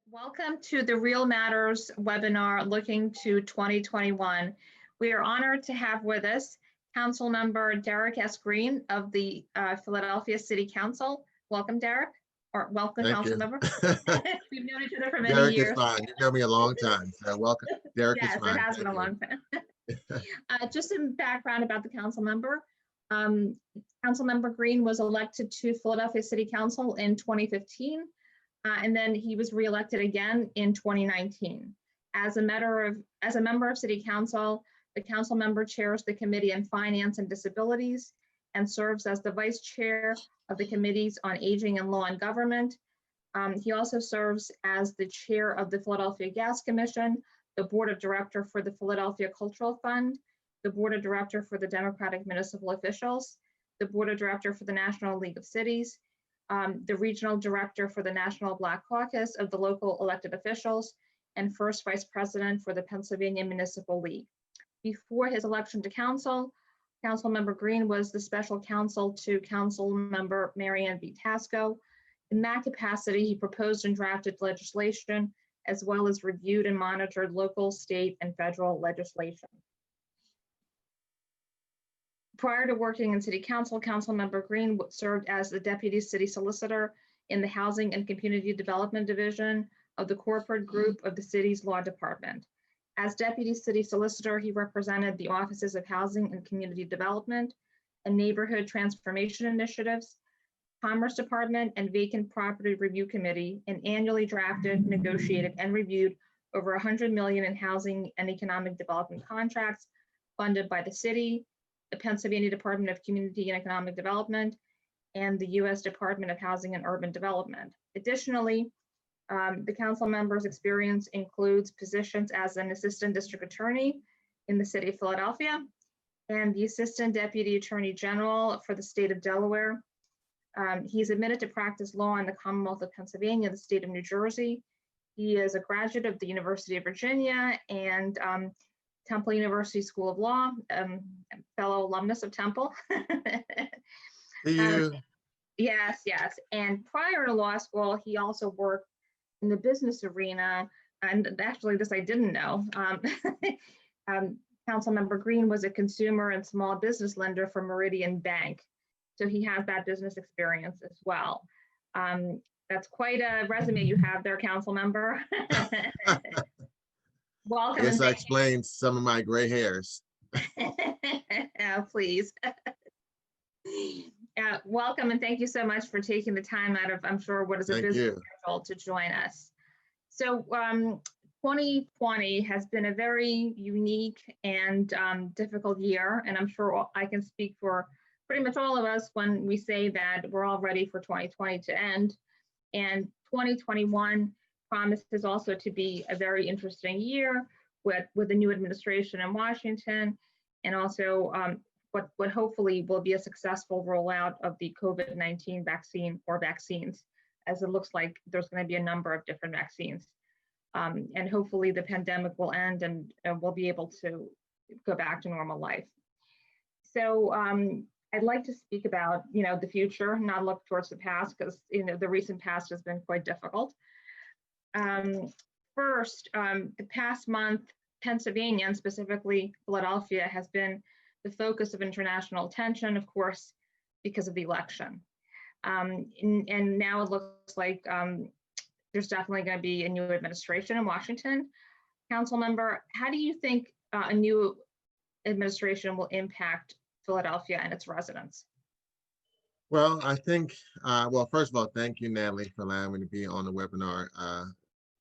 Welcome to the Real Matters webinar looking to 2021. We are honored to have with us Council Member Derek S. Green of the Philadelphia City Council. Welcome, Derek, or welcome, Thank Council you. Member. We've known each other for many Derek is years. fine. You know me a long time, so welcome. Derek is Yes, fine. it has Thank been a you. long time. Just some background about the council member. Council Member Green was elected to Philadelphia City Council in 2015. And then he was reelected again in 2019. As a member of City Council, the council member chairs the Committee on Finance and Disabilities and serves as the vice chair of the Committees on Aging and Law and Government. He also serves as the chair of the Philadelphia Gas Commission, the board of director for the Philadelphia Cultural Fund, the board of director for the Democratic Municipal Officials, the board of director for the National League of Cities, the regional director for the National Black Caucus of the local elected officials, and first vice president for the Pennsylvania Municipal League. Before his election to council, Council Member Green was the special counsel to Council Member Marianne B. Tasco. In that capacity, he proposed and drafted legislation, as well as reviewed and monitored local, state, and federal legislation. Prior to working in City Council, Council Member Green served as the Deputy City Solicitor in the Housing and Community Development Division of the corporate group of the city's law department. As Deputy City Solicitor, he represented the offices of Housing and Community Development and Neighborhood Transformation Initiatives, Commerce Department, and Vacant Property Review Committee, and annually drafted, negotiated, and reviewed over $100 million in housing and economic development contracts funded by the city, the Pennsylvania Department of Community and Economic Development, and the U.S. Department of Housing and Urban Development. Additionally, the council member's experience includes positions as an assistant district attorney in the city of Philadelphia and the assistant deputy attorney general for the state of Delaware. He's admitted to practice law in the Commonwealth of Pennsylvania, the state of New Jersey. He is a graduate of the University of Virginia and Temple University School of Law, fellow alumnus of Temple. Yes. And prior to law school, he also worked in the business arena. And actually, this I didn't know. Councilmember Green was a consumer and small business lender for Meridian Bank. So he has that business experience as well. That's quite a resume you have there, council member. Welcome. Yes, I explained some of my gray hairs. Please. Welcome and thank you so much for taking the time out of, I'm sure, what is a busy schedule to join us. So 2020 has been a very unique and difficult year, and I'm sure I can speak for pretty much all of us when we say that we're all ready for 2020 to end. And 2021 promises also to be a very interesting year with the new administration in Washington, and also what hopefully will be a successful rollout of the COVID-19 vaccine or vaccines, as it looks like there's going to be a number of different vaccines. And hopefully the pandemic will end and we'll be able to go back to normal life. So I'd like to speak about, the future, not look towards the past, because, the recent past has been quite difficult. First, the past month, Pennsylvania, and specifically Philadelphia, has been the focus of international attention, of course, because of the election. And now it looks like there's definitely going to be a new administration in Washington. Council member, how do you think a new administration will impact Philadelphia and its residents? Well, I think, well, first of all, thank you, Natalie, for allowing me to be on the webinar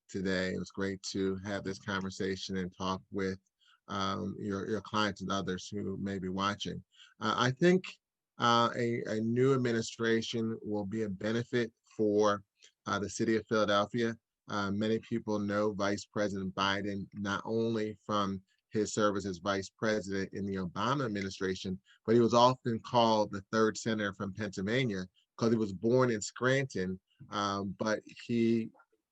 today. It was great to have this conversation and talk with your clients and others who may be watching. I think a new administration will be a benefit for the city of Philadelphia. Many people know Vice President Biden, not only from his service as vice president in the Obama administration, but he was often called the third senator from Pennsylvania because he was born in Scranton, but he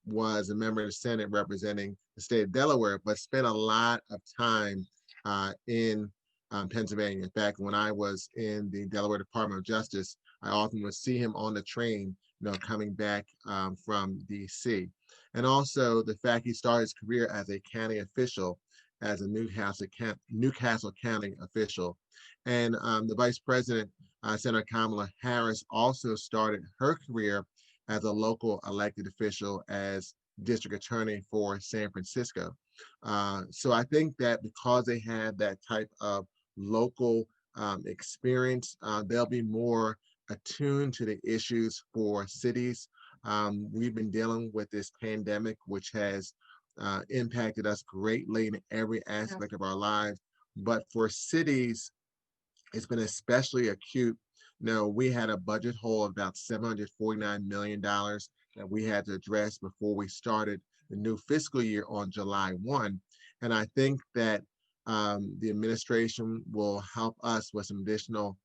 was a member of the Senate representing the state of Delaware, but spent a lot of time in Pennsylvania. In fact, when I was in the Delaware Department of Justice, I often would see him on the train, coming back from DC. And also the fact he started his career as a county official, as a Newcastle County official. And the Vice President, Senator Kamala Harris, also started her career as a local elected official as district attorney for San Francisco. So I think that because they had that type of local experience, they'll be more attuned to the issues for cities. We've been dealing with this pandemic, which has impacted us greatly in every aspect of our lives. But for cities, it's been especially acute. We had a budget hole of about $749 million that we had to address before we started the new fiscal year on July 1. And I think that the administration will help us with some additional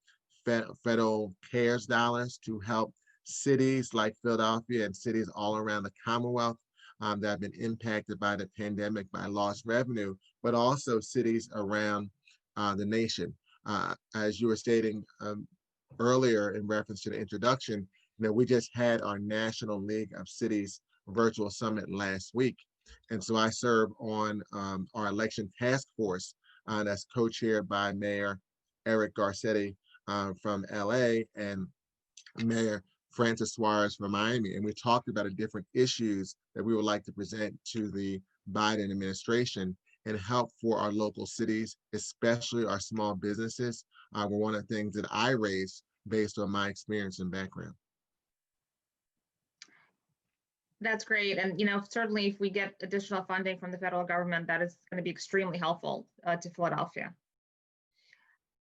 federal CARES dollars to help cities like Philadelphia and cities all around the Commonwealth that have been impacted by the pandemic, by lost revenue, but also cities around the nation. As you were stating earlier in reference to the introduction, we just had our National League of Cities virtual summit last week. And so I serve on our election task force that's co-chaired by Mayor Eric Garcetti from LA and Mayor Francis Suarez from Miami. And we talked about the different issues that we would like to present to the Biden administration and help for our local cities, especially our small businesses, were one of the things that I raised based on my experience and background. That's great. And, certainly if we get additional funding from the federal government, that is going to be extremely helpful to Philadelphia.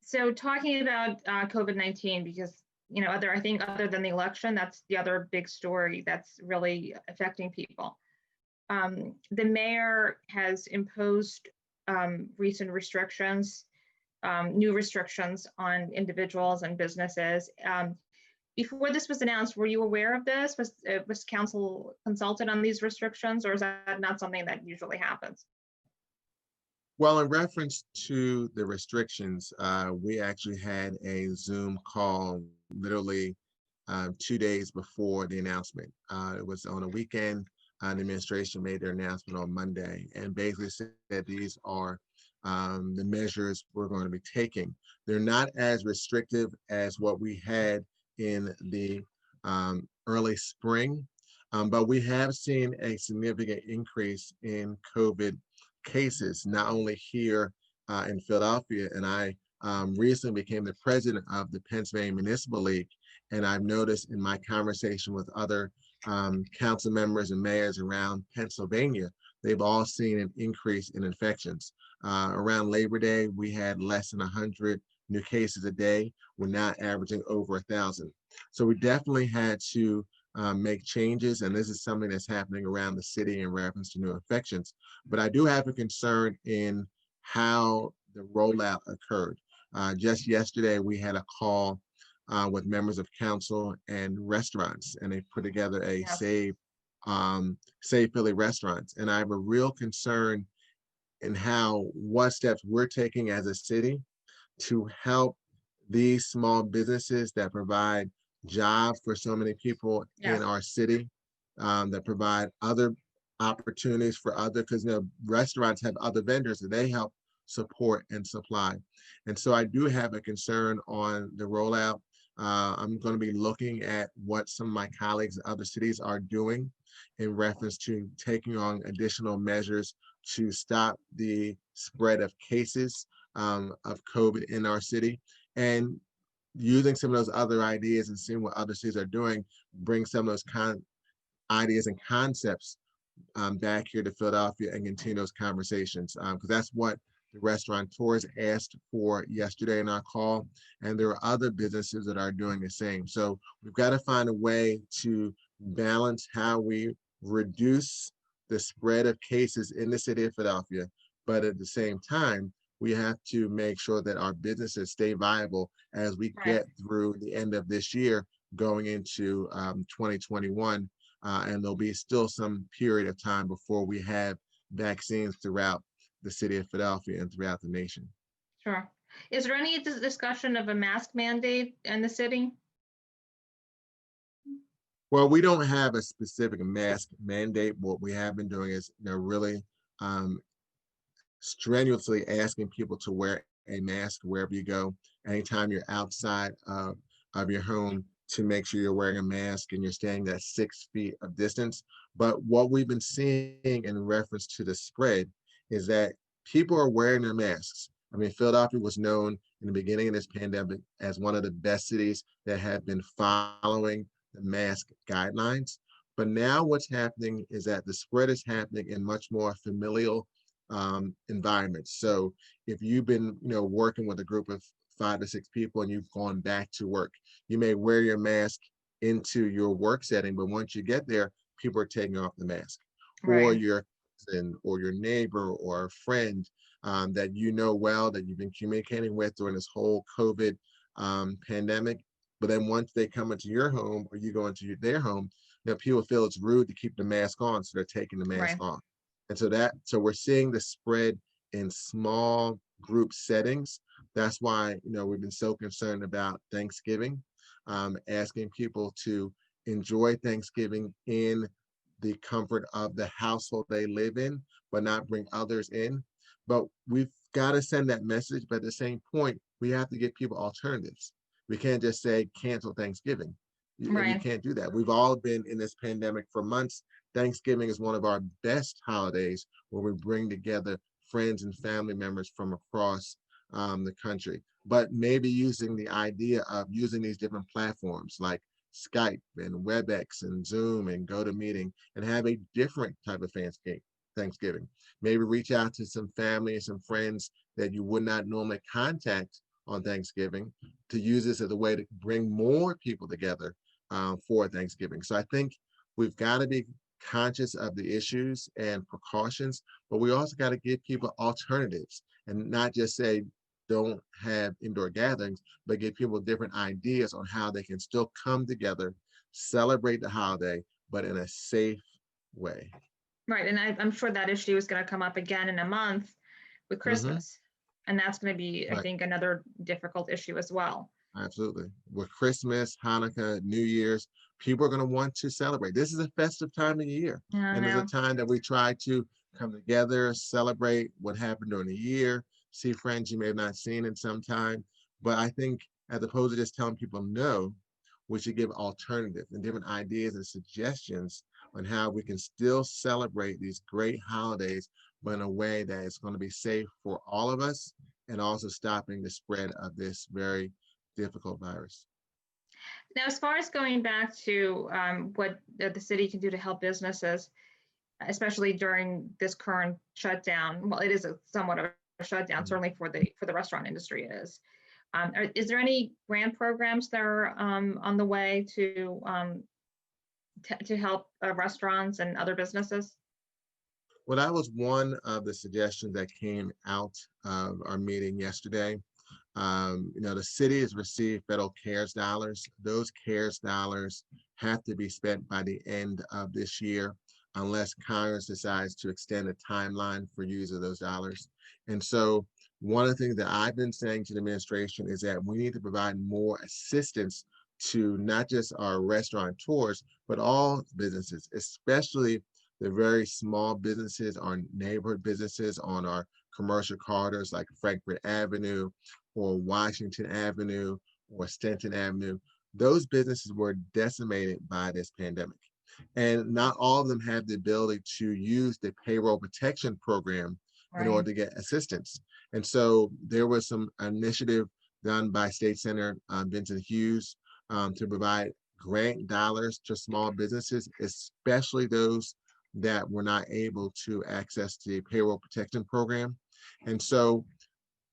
So talking about COVID-19, because, I think other than the election, that's the other big story that's really affecting people. The mayor has imposed recent restrictions, new restrictions on individuals and businesses. Before this was announced, were you aware of this? Was council consulted on these restrictions, or is that not something that usually happens? Well, in reference to the restrictions, we actually had a Zoom call literally 2 days before the announcement. It was on a weekend. The administration made their announcement on Monday and basically said these are the measures we're going to be taking. They're not as restrictive as what we had in the early spring, but we have seen a significant increase in COVID cases, not only here in Philadelphia. And I recently became the president of the Pennsylvania Municipal League, and I've noticed in my conversation with other council members and mayors around Pennsylvania, they've all seen an increase in infections. Around Labor Day, we had less than 100 new cases a day. We're now averaging over 1,000. So we definitely had to make changes, and this is something that's happening around the city in reference to new infections. But I do have a concern in how the rollout occurred. Just yesterday, we had a call with members of council and restaurants, and they put together a Save Philly Restaurants. And I have a real concern in what steps we're taking as a city to help these small businesses that provide jobs for so many people in our city, that provide other opportunities for because restaurants have other vendors that they help support and supply. And so I do have a concern on the rollout. I'm going to be looking at what some of my colleagues in other cities are doing in reference to taking on additional measures to stop the spread of cases of COVID in our city, and using some of those other ideas and seeing what other cities are doing, bring some of those ideas and concepts back here to Philadelphia and continue those conversations, because that's what the restaurateurs asked for yesterday in our call, and there are other businesses that are doing the same. So we've got to find a way to balance how we reduce the spread of cases in the city of Philadelphia, but at the same time, we have to make sure that our businesses stay viable as we get through the end of this year, going into 2021, and there'll be still some period of time before we have vaccines throughout the city of Philadelphia and throughout the nation. Sure. Is there any discussion of a mask mandate in the city? Well, we don't have a specific mask mandate. What we have been doing is, really um, strenuously asking people to wear a mask wherever you go. Anytime you're outside of your home, to make sure you're wearing a mask and you're staying that 6 feet of distance. But what we've been seeing in reference to the spread is that people are wearing their masks. I mean, Philadelphia was known in the beginning of this pandemic as one of the best cities that have been following the mask guidelines. But now what's happening is that the spread is happening in much more familial environments. So if you've been, working with a group of 5 to 6 people and you've gone back to work, you may wear your mask into your work setting, but once you get there, people are taking off the mask, or Right, your cousin or your neighbor or a friend that you know well that you've been communicating with during this whole COVID pandemic. But then once they come into your home or you go into their home, people feel it's rude to keep the mask on, so they're taking the mask right, off. And so we're seeing the spread in small group settings. That's why, we've been so concerned about Thanksgiving, asking people to enjoy Thanksgiving in the comfort of the household they live in, but not bring others in. But we've got to send that message. But at the same point, we have to give people alternatives. We can't just say cancel Thanksgiving. We right. can't do that. We've all been in this pandemic for months. Thanksgiving is one of our best holidays where we bring together friends and family members from across the country. But maybe using the idea of using these different platforms like Skype and WebEx and Zoom and GoToMeeting and have a different type of Thanksgiving. Maybe reach out to some family and some friends that you would not normally contact on Thanksgiving to use this as a way to bring more people together for Thanksgiving. So I think we've got to be conscious of the issues and precautions, but we also got to give people alternatives and not just say don't have indoor gatherings, but give people different ideas on how they can still come together, celebrate the holiday, but in a safe way. Right, and I'm sure that issue is going to come up again in a month with Hmm. Christmas. And that's going to be, I Right. think, another difficult issue as well. Absolutely. With Christmas, Hanukkah, New Year's, people are going to want to celebrate. This is a festive time of year. Yeah, I And it's a know. time that we try to come together, celebrate what happened during the year, see friends you may have not seen in some time. But I think as opposed to just telling people no, we should give alternatives and different ideas and suggestions on how we can still celebrate these great holidays, but in a way that is going to be safe for all of us and also stopping the spread of this very difficult virus. Now, as far as going back to what the city can do to help businesses, especially during this current shutdown, well, it is a somewhat of a shutdown, Mhm. certainly for the restaurant industry it is. Is there any grant programs that are on the way to help restaurants and other businesses? Well, that was one of the suggestions that came out of our meeting yesterday. The city has received federal CARES dollars. Those CARES dollars have to be spent by the end of this year unless Congress decides to extend the timeline for use of those dollars. And so one of the things that I've been saying to the administration is that we need to provide more assistance to not just our restaurateurs, but all businesses, especially the very small businesses, our neighborhood businesses on our commercial corridors like Frankfurt Avenue or Washington Avenue or Stanton Avenue. Those businesses were decimated by this pandemic. And not all of them have the ability to use the payroll protection program in Right. order to get assistance. And so there was some initiative done by State Senator Vincent Hughes to provide grant dollars to small businesses, especially those that were not able to access the payroll protection program. And so,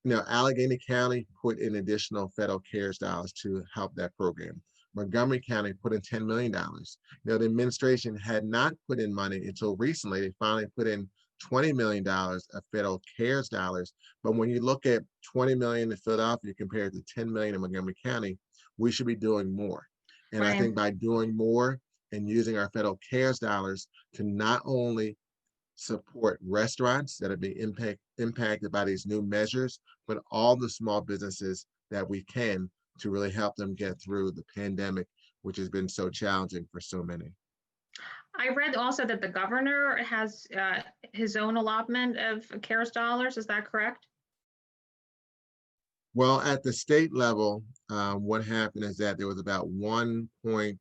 Allegheny County put in additional federal CARES dollars to help that program. Montgomery County put in $10 million. The administration had not put in money until recently. They finally put in $20 million of federal CARES dollars. But when you look at 20 million in Philadelphia compared to 10 million in Montgomery County, we should be doing more. And I Right. think by doing more and using our federal CARES dollars to not only support restaurants that are being impacted by these new measures, but all the small businesses that we can to really help them get through the pandemic, which has been so challenging for so many. I read also that the governor has his own allotment of CARES dollars. Is that correct? Well, at the state level, what happened is that there was about $1.3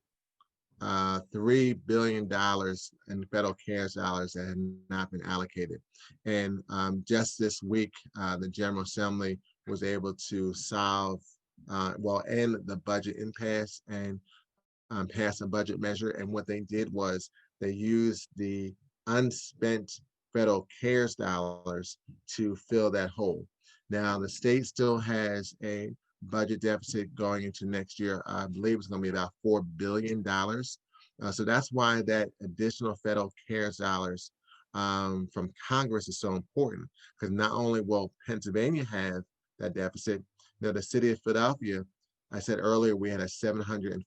billion in federal CARES dollars that had not been allocated. And just this week, the General Assembly was able to end the budget impasse and pass a budget measure. And what they did was they used the unspent federal CARES dollars to fill that hole. Now, the state still has a budget deficit going into next year. I believe it's going to be about $4 billion. So that's why that additional federal CARES dollars from Congress is so important, because not only will Pennsylvania have that deficit, the city of Philadelphia, I said earlier, we had a $749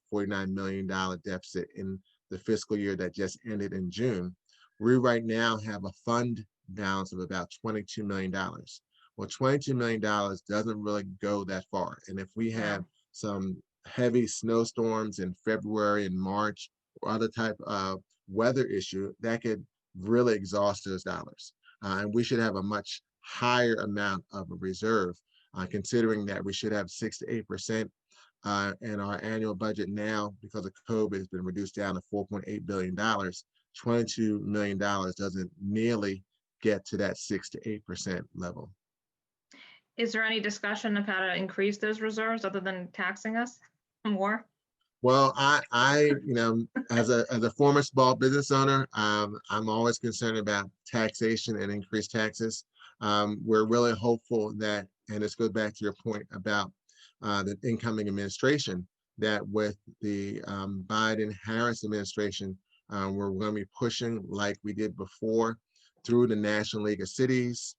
million deficit in the fiscal year that just ended in June. We right now have a fund balance of about $22 million. Well, $22 million doesn't really go that far. And if we have some heavy snowstorms in February and March or other type of weather issue, that could really exhaust those dollars. And we should have a much higher amount of a reserve, considering that we should have 6 to 8%. And our annual budget now, because of COVID, has been reduced down to $4.8 billion. $22 million doesn't nearly get to that 6 to 8% level. Is there any discussion of how to increase those reserves other than taxing us more? Well, as a former small business owner, I'm always concerned about taxation and increased taxes. We're really hopeful that, and this goes back to your point about the incoming administration, that with the Biden-Harris administration, we're going to be pushing like we did before through the National League of Cities,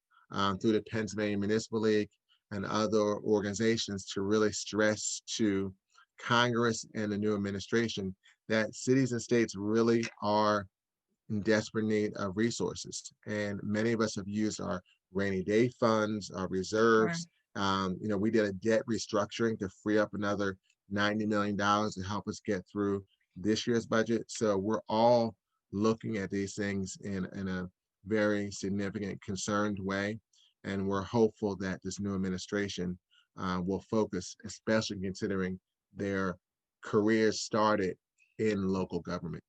through the Pennsylvania Municipal League and other organizations to really stress to Congress and the new administration that cities and states really are in desperate need of resources. And many of us have used our rainy day funds, our reserves. We did a debt restructuring to free up another $90 million to help us get through this year's budget. So we're all looking at these things in a very significant, concerned way. And we're hopeful that this new administration will focus, especially considering their careers started in local government.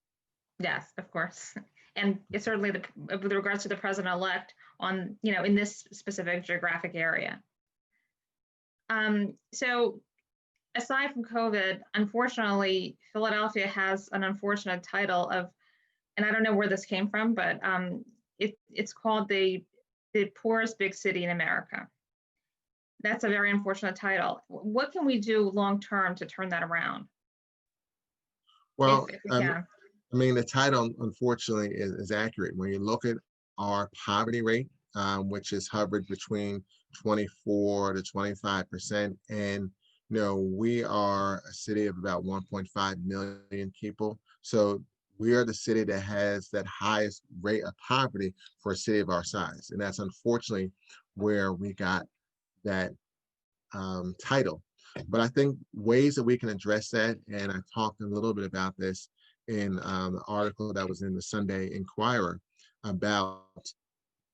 Yes, of course. And it's certainly with regards to the president-elect on, in this specific geographic area. So aside from COVID, unfortunately, Philadelphia has an unfortunate title of, and I don't know where this came from, but it's called the poorest big city in America. That's a very unfortunate title. What can we do long-term to turn that around? Well, if we can. the title, unfortunately, is accurate. When you look at our poverty rate, which is hovered between 24 to 25%, and we are a city of about 1.5 million people. So we are the city that has that highest rate of poverty for a city of our size. And that's unfortunately where we got that title. But I think ways that we can address that, and I talked a little bit about this in the article that was in the Sunday Inquirer about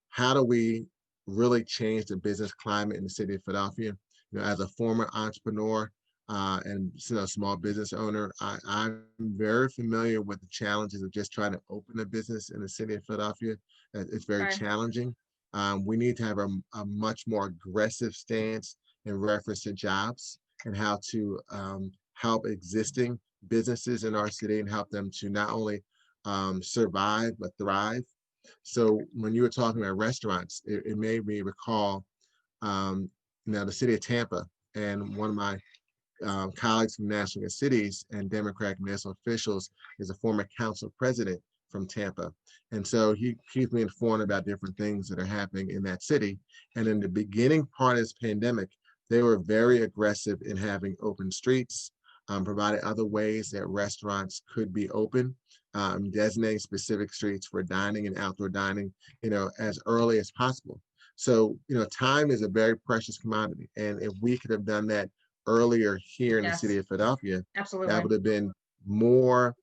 how do we really change the business climate in the city of Philadelphia. As a former entrepreneur and small business owner, I'm very familiar with the challenges of just trying to open a business in the city of Philadelphia. It's very challenging. We need to have a much more aggressive stance in reference to jobs and how to help existing businesses in our city and help them to not only survive, but thrive. So when you were talking about restaurants, it made me recall the city of Tampa, and one of my colleagues from National League of Cities and Democratic municipal officials is a former council president from Tampa. And so he keeps me informed about different things that are happening in that city. And in the beginning part of this pandemic, they were very aggressive in having open streets, providing other ways that restaurants could be open. designating specific streets for dining and outdoor dining, as early as possible. So, time is a very precious commodity. And if we could have done that earlier here in the city Yes, of Philadelphia, that absolutely. would have been more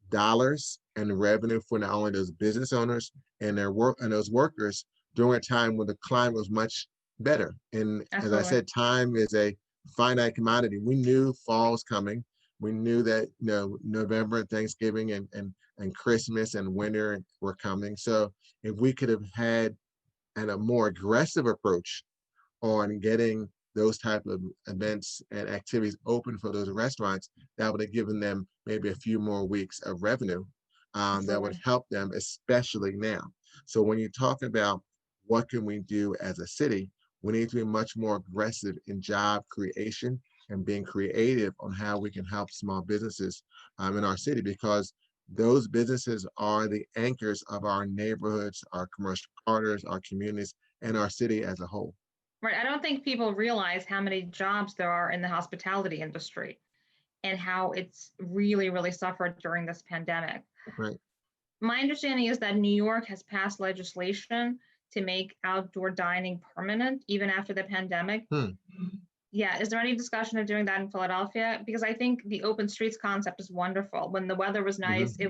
dollars and revenue for not only those business owners and their work and those workers during a time when the climate was much better. And as I Absolutely. said, time is a finite commodity. We knew fall was coming. We knew that November and Thanksgiving and Christmas and winter were coming. So if we could have had a more aggressive approach on getting those type of events and activities open for those restaurants, that would have given them maybe a few more weeks of revenue that would Absolutely. help them, especially now. So when you talk about what can we do as a city, we need to be much more aggressive in job creation and being creative on how we can help small businesses in our city, because those businesses are the anchors of our neighborhoods, our commercial corridors, our communities, and our city as a whole. Right. I don't think people realize how many jobs there are in the hospitality industry and how it's really, really suffered during this pandemic. Right. My understanding is that New York has passed legislation to make outdoor dining permanent even after the pandemic. Hmm. Yeah, is there any discussion of doing that in Philadelphia? Because I think the open streets concept is wonderful. When the weather was nice, Hmm.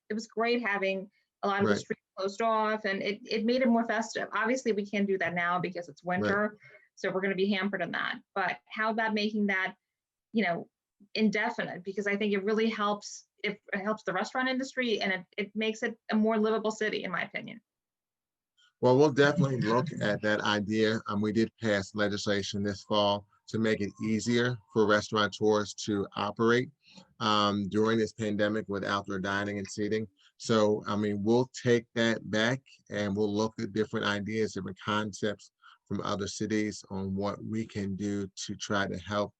it was great having a lot of the Right. streets closed off, and it made it more festive. Obviously, we can't do that now because it's Right. winter, so we're going to be hampered in that. But how about making that, you know, indefinite? Because I think it really helps. It helps the restaurant industry, and it makes it a more livable city, in my opinion. Well, we'll definitely look at that idea. We did pass legislation this fall to make it easier for restaurateurs to operate during this pandemic with outdoor dining and seating. So, we'll take that back and we'll look at different ideas, different concepts from other cities on what we can do to try to help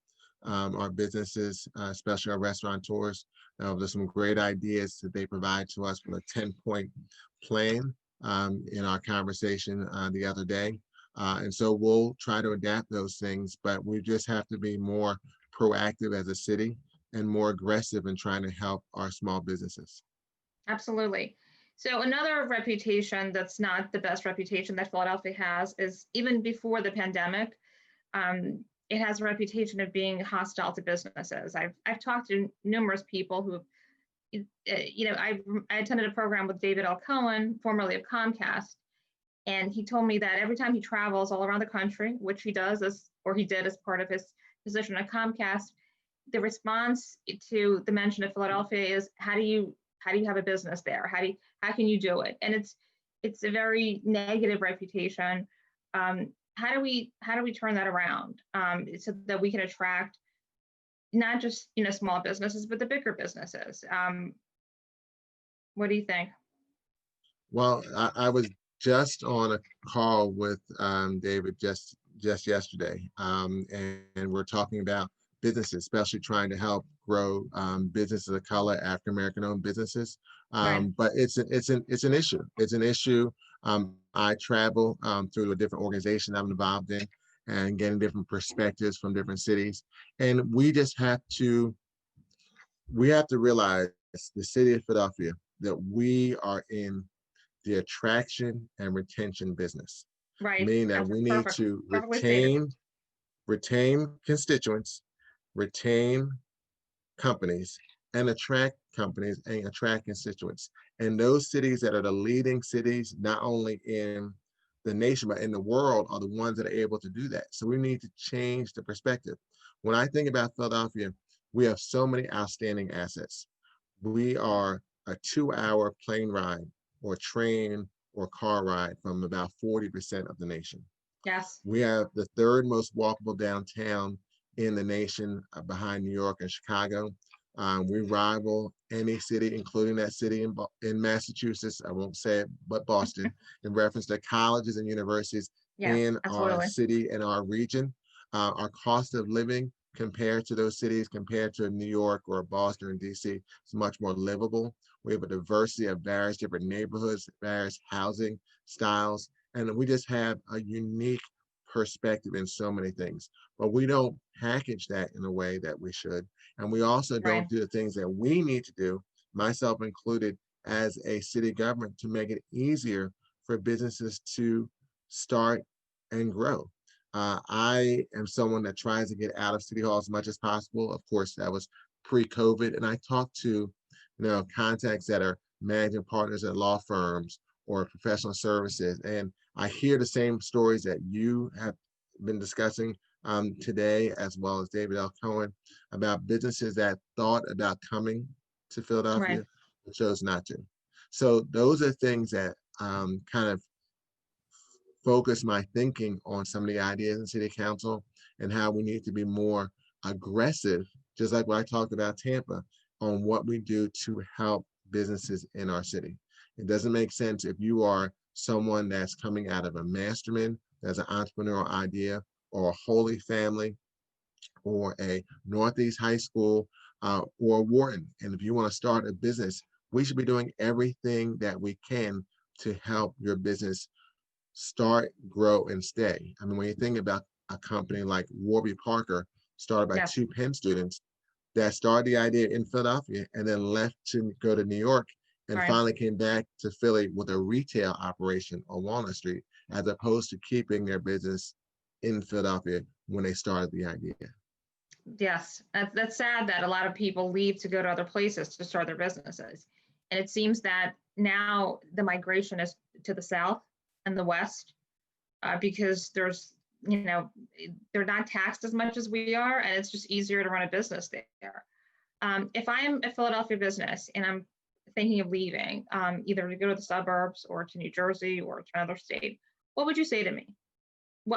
our businesses, especially our restaurateurs. There's some great ideas that they provide to us with a 10-point plan in our conversation the other day. And so we'll try to adapt those things, but we just have to be more proactive as a city and more aggressive in trying to help our small businesses. Absolutely. So another reputation that's not the best reputation that Philadelphia has is even before the pandemic, it has a reputation of being hostile to businesses. I've talked to numerous people who, I attended a program with David L. Cohen, formerly of Comcast, and he told me that every time he travels all around the country, which he does as, or he did as part of his position at Comcast, the response to the mention of Philadelphia is how do you have a business there? How can you do it? And it's a very negative reputation. How do we turn that around so that we can attract not just small businesses but the bigger businesses? What do you think? Well, I was just on a call with David just yesterday, and we're talking about businesses, especially trying to help grow businesses of color, African American owned businesses. Right. But it's an issue. It's an issue. I travel through the different organizations I'm involved in and getting different perspectives from different cities, and we have to realize the city of Philadelphia that we are in the attraction and retention business, Right. meaning that That's we need perfect. to Perfectly stated. retain constituents, retain companies, and attract companies and attract constituents. And those cities that are the leading cities, not only in the nation, but in the world, are the ones that are able to do that. So we need to change the perspective. When I think about Philadelphia, we have so many outstanding assets. We are a 2-hour plane ride or train or car ride from about 40% of the nation. Yes. We have the third most walkable downtown in the nation behind New York and Chicago. We rival any city, including that city in Massachusetts, I won't say it, but Boston, in reference to colleges and universities Yeah. in our Absolutely. city and our region. Our cost of living compared to those cities, compared to New York or Boston or DC, is much more livable. We have a diversity of various different neighborhoods, various housing styles, and we just have a unique perspective in so many things. But we don't package that in a way that we should. And we also Right. don't do the things that we need to do, myself included, as a city government to make it easier for businesses to start and grow. I am someone that tries to get out of City Hall as much as possible. Of course, that was pre-COVID, and I talked to, contacts that are managing partners at law firms or professional services, and I hear the same stories that you have been discussing today, as well as David L. Cohen, about businesses that thought about coming to Right. Philadelphia but chose not to. So those are things that kind of focus my thinking on some of the ideas in city council and how we need to be more aggressive, just like what I talked about Tampa, on what we do to help businesses in our city. It doesn't make sense if you are someone that's coming out of a Masterman, that's an entrepreneurial idea, or a Holy Family, or a Northeast High School, or Wharton. And if you want to start a business, we should be doing everything that we can to help your business start, grow, and stay. I mean, when you think about a company like Warby Parker, started by Yes. two Penn students that started the idea in Philadelphia and then left to go to New York and Right. finally came back to Philly with a retail operation on Walnut Street, as opposed to keeping their business in Philadelphia when they started the idea. Yes, that's sad that a lot of people leave to go to other places to start their businesses. And it seems that now the migration is to the south and the west because there's, they're not taxed as much as we are, and it's just easier to run a business there. If I'm a Philadelphia business and I'm thinking of leaving, either to go to the suburbs or to New Jersey or to another state, what would you say to me?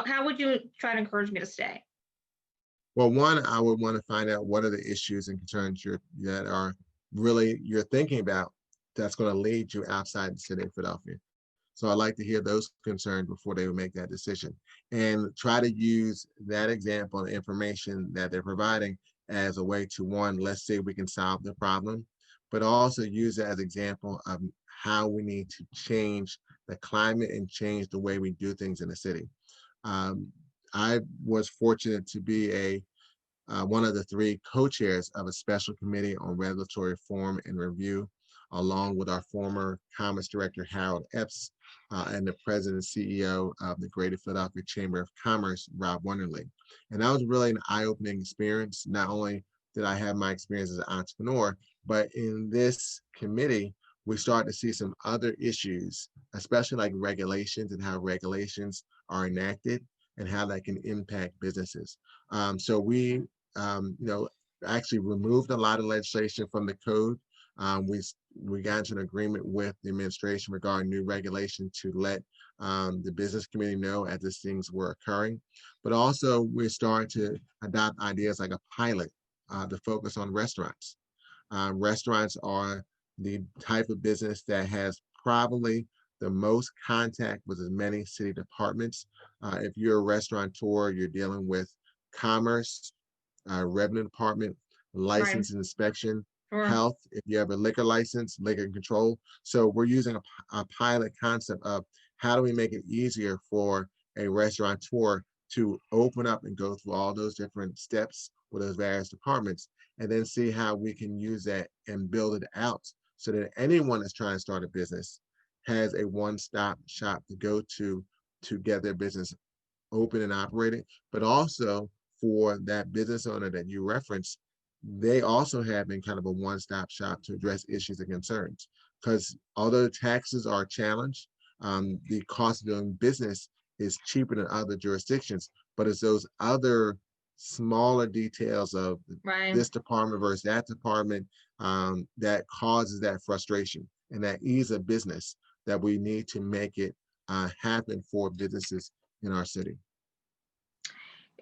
How would you try to encourage me to stay? Well, one, I would want to find out what are the issues and concerns that are really you're thinking about that's going to lead you outside the city of Philadelphia. So I'd like to hear those concerns before they would make that decision, and try to use that example and information that they're providing as a way to, one, let's say we can solve the problem, but also use it as example of how we need to change the climate and change the way we do things in the city. Um, I was fortunate to be one of the three co-chairs of a special committee on regulatory reform and review, along with our former Commerce Director, Harold Epps, and the President and CEO of the Greater Philadelphia Chamber of Commerce, Rob Wonderly. And that was really an eye-opening experience. Not only did I have my experience as an entrepreneur, but in this committee, we started to see some other issues, especially like regulations and how regulations are enacted and how that can impact businesses. So we actually removed a lot of legislation from the code. We got into an agreement with the administration regarding new regulation to let the business community know as these things were occurring. But also we're starting to adopt ideas like a pilot to focus on restaurants. Restaurants are the type of business that has probably the most contact with as many city departments. If you're a restaurateur, you're dealing with commerce, revenue department, Right. license and inspection, Sure. health, if you have a liquor license, liquor control. So we're using a pilot concept of how do we make it easier for a restaurateur to open up and go through all those different steps with those various departments, and then see how we can use that and build it out so that anyone that's trying to start a business has a one-stop shop to go to get their business open and operating, but also for that business owner that you referenced, they also have been kind of a one-stop shop to address issues and concerns. Because although taxes are a challenge, the cost of doing business is cheaper than other jurisdictions, but it's those other smaller details of Right. this department versus that department that causes that frustration and that ease of business that we need to make it happen for businesses in our city.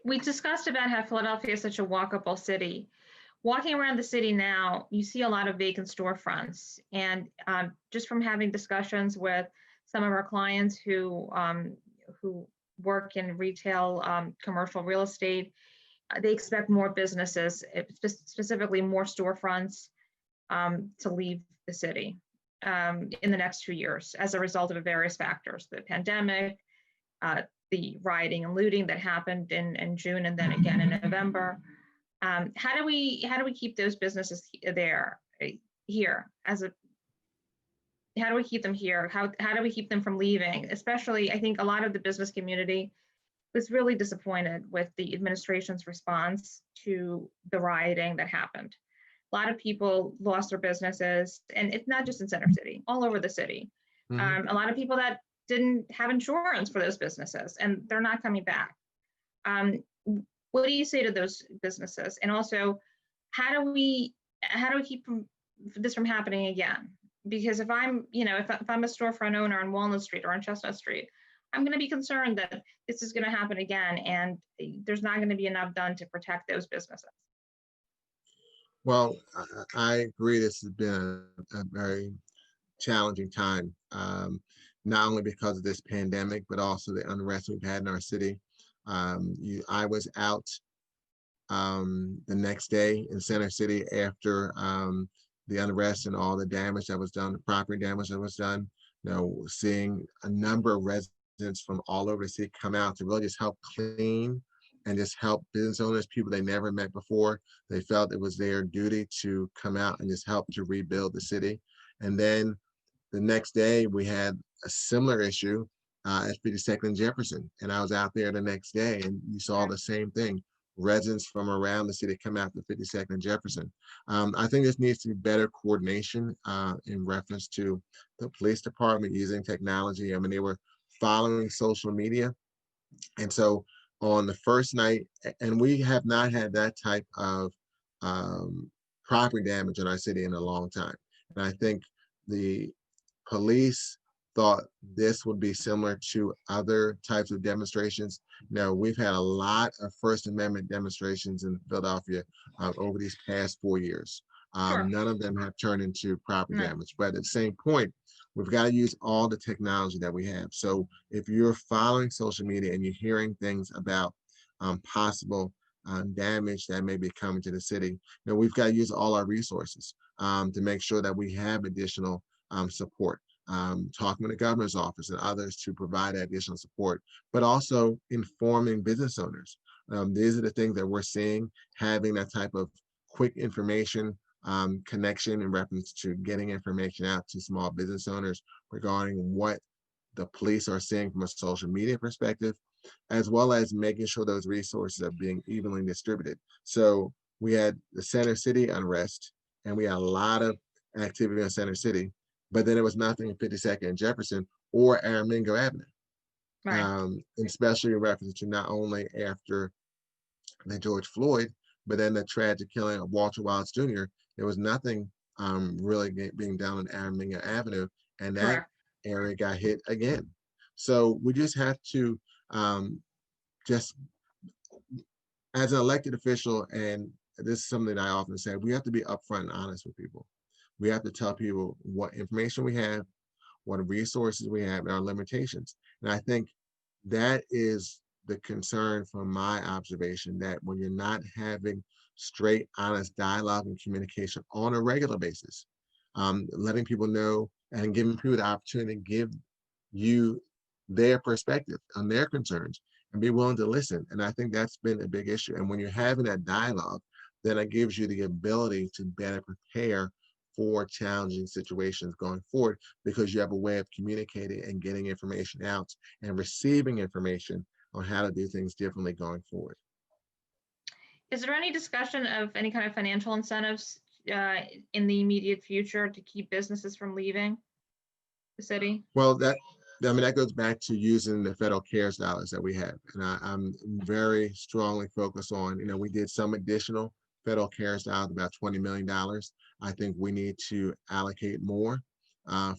We discussed about how Philadelphia is such a walkable city. Walking around the city now, you see a lot of vacant storefronts. And just from having discussions with some of our clients who work in retail, commercial real estate, they expect more businesses, specifically more storefronts, to leave the city in the next few years as a result of various factors, the pandemic, the rioting and looting that happened in June and then again in November. How do we keep those businesses there here as a keep them here? How do we keep them from leaving? Especially, I think a lot of the business community was really disappointed with the administration's response to the rioting that happened. A lot of people lost their businesses, and it's not just in Center City, all over the city. Mhm. A lot of people that didn't have insurance for those businesses, and they're not coming back. Um, what do you say to those businesses? And also, how do we keep this from happening again? Because if I'm, if I'm a storefront owner on Walnut Street or on Chestnut Street, I'm going to be concerned that this is going to happen again, and there's not going to be enough done to protect those businesses. Well, I agree. This has been a very challenging time, not only because of this pandemic, but also the unrest we've had in our city. I was out the next day in Center City after the unrest and all the damage that was done, the property damage that was done. Seeing a number of residents from all over the city come out to really just help clean and just help business owners, people they never met before. They felt it was their duty to come out and just help to rebuild the city. And then the next day we had a similar issue at 52nd and Jefferson. And I was out there the next day and you saw the same thing. Residents from around the city come out to 52nd and Jefferson. I think this needs to be better coordination in reference to the police department using technology. I mean, they were following social media. And so on the first night, and we have not had that type of property damage in our city in a long time. And I think the police thought this would be similar to other types of demonstrations. Now, we've had a lot of First Amendment demonstrations in Philadelphia over these past 4 years. Sure. None of them have turned into property No. damage, but at the same point, we've got to use all the technology that we have. So if you're following social media and you're hearing things about possible damage that may be coming to the city, we've got to use all our resources to make sure that we have additional support. Talking with the governor's office and others to provide additional support, but also informing business owners. These are the things that we're seeing, having that type of quick information connection in reference to getting information out to small business owners regarding what the police are seeing from a social media perspective, as well as making sure those resources are being evenly distributed. So we had the Center City unrest, and we had a lot of activity in Center City, but then there was nothing in 52nd and Jefferson or Aramingo Avenue, Right. especially in reference to not only after the George Floyd, but then the tragic killing of Walter Wilds Jr. There was nothing really being done on Aramingo Avenue, and that Correct. area got hit again. So we just have to just, as an elected official, and this is something that I often say, we have to be upfront and honest with people. We have to tell people what information we have, what resources we have, and our limitations. And I think that is the concern from my observation, that when you're not having straight, honest dialogue and communication on a regular basis, letting people know and giving people the opportunity to give you their perspective on their concerns and be willing to listen. And I think that's been a big issue. And when you're having that dialogue, then it gives you the ability to better prepare for challenging situations going forward, because you have a way of communicating and getting information out and receiving information on how to do things differently going forward. Is there any discussion of any kind of financial incentives in the immediate future to keep businesses from leaving the city? Well, that goes back to using the federal CARES dollars that we have. And I'm very strongly focused on, we did some additional federal CARES dollars, about $20 million. I think we need to allocate more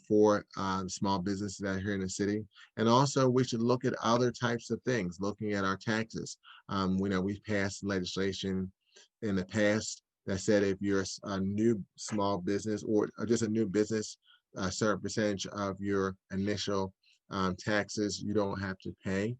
for small businesses that are here in the city. And also we should look at other types of things, looking at our taxes. We know we've passed legislation in the past that said if you're a new small business or just a new business, a certain percentage of your initial taxes you don't have to pay.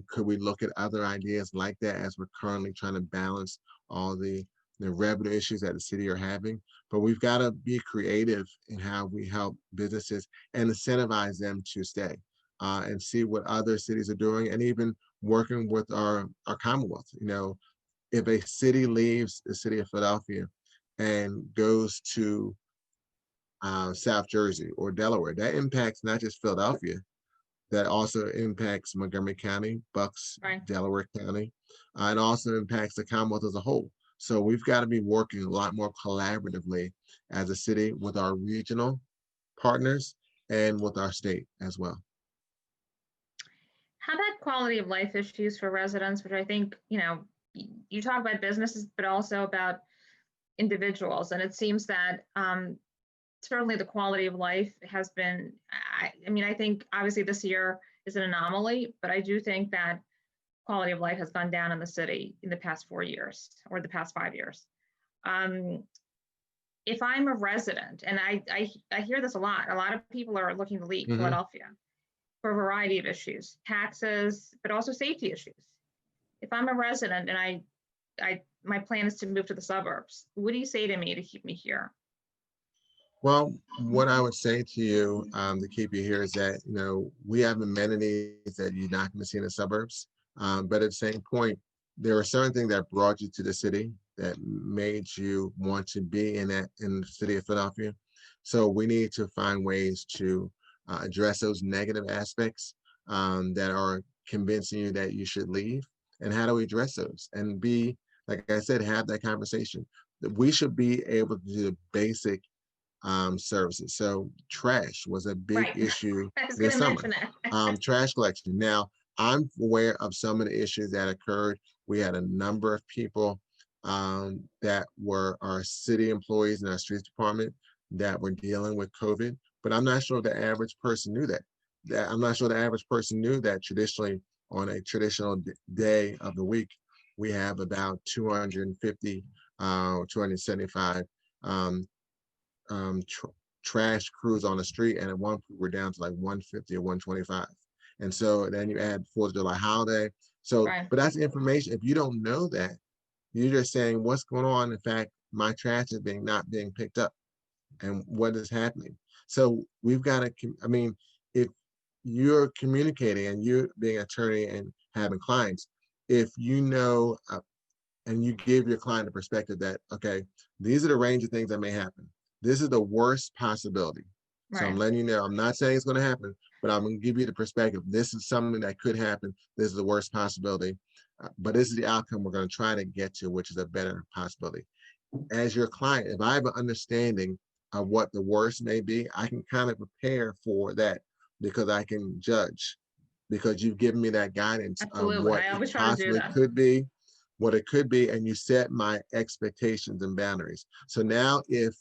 Could we look at other ideas like that, as we're currently trying to balance all the revenue issues that the city are having? But we've got to be creative in how we help businesses and incentivize them to stay and see what other cities are doing, and even working with our Commonwealth. If a city leaves the city of Philadelphia and goes to South Jersey or Delaware. That impacts not just Philadelphia, that also impacts Montgomery County, Bucks, Right. Delaware County, and also impacts the Commonwealth as a whole. So we've got to be working a lot more collaboratively as a city with our regional partners and with our state as well. How about quality of life issues for residents, which I think, you talk about businesses, but also about individuals. And it seems that certainly the quality of life has been, I think obviously this year is an anomaly, but I do think that quality of life has gone down in the city in the past 4 years or the past 5 years. If I'm a resident, and I hear this a lot of people are looking to leave Philadelphia for a variety of issues, taxes, but also safety issues. If I'm a resident and my plan is to move to the suburbs, what do you say to me to keep me here? Well, what I would say to you to keep you here is that, we have amenities that you're not going to see in the suburbs. But at the same point, there are certain things that brought you to the city that made you want to be in the city of Philadelphia. So we need to find ways to address those negative aspects that are convincing you that you should leave. And how do we address those? And be, like I said, have that conversation. That we should be able to do the basic services. So trash was a big Right. issue I was going this to summer. mention that. Trash collection. Now, I'm aware of some of the issues that occurred. We had a number of people that were our city employees in our streets department that were dealing with COVID, but I'm not sure the average person knew that. I'm not sure the average person knew that traditionally on a traditional day of the week, we have about 250, 275 um, trash crews on the street, and at one point we're down to like 150 or 125. And so then you add 4th of July holiday. So, Right. but that's information. If you don't know that, you're just saying what's going on. In fact, my trash is not being picked up, and what is happening. So we've got to. If you're communicating and you're being an attorney and having clients, if you know and you give your client a perspective that, okay, these are the range of things that may happen. This is the worst possibility. So I'm Right. letting you know, I'm not saying it's going to happen, but I'm going to give you the perspective. This is something that could happen. This is the worst possibility, but this is the outcome we're going to try to get to, which is a better possibility. As your client, if I have an understanding of what the worst may be, I can kind of prepare for that because I can judge, because you've given me that guidance of Absolutely. what I it always try to do possibly that. could be, what it could be, and you set my expectations and boundaries. So now if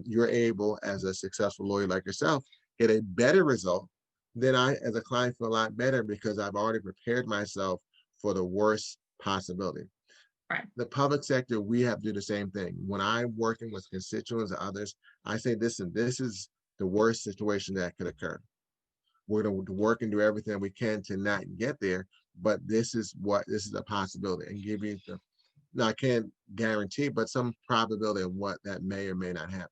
you're able, as a successful lawyer like yourself, get a better result, then I, as a client, feel a lot better because I've already prepared myself for the worst possibility. Right. The public sector, we have to do the same thing. When I'm working with constituents or others, I say, listen, this is the worst situation that could occur. We're going to work and do everything we can to not get there, but this is a possibility, and give you the, now I can't guarantee, but some probability of what that may or may not happen.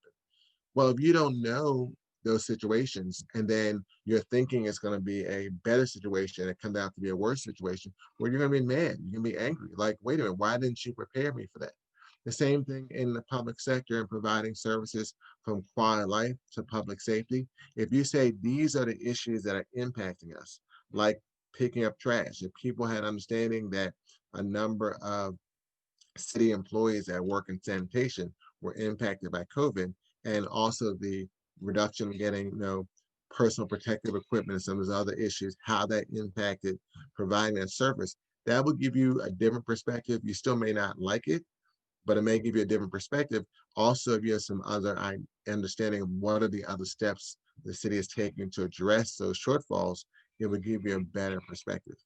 Well, if you don't know those situations and then you're thinking it's going to be a better situation and it comes out to be a worse situation, well, you're going to be mad. You're going to be angry. Like, wait a minute, why didn't you prepare me for that? The same thing in the public sector and providing services from quality of life to public safety. If you say these are the issues that are impacting us, like picking up trash, if people had understanding that a number of city employees that work in sanitation were impacted by COVID, and also the reduction in getting, personal protective equipment and some of those other issues, how that impacted providing that service, that would give you a different perspective. You still may not like it, but it may give you a different perspective. Also, if you have some other understanding of what are the other steps the city is taking to address those shortfalls, it would give you a better perspective.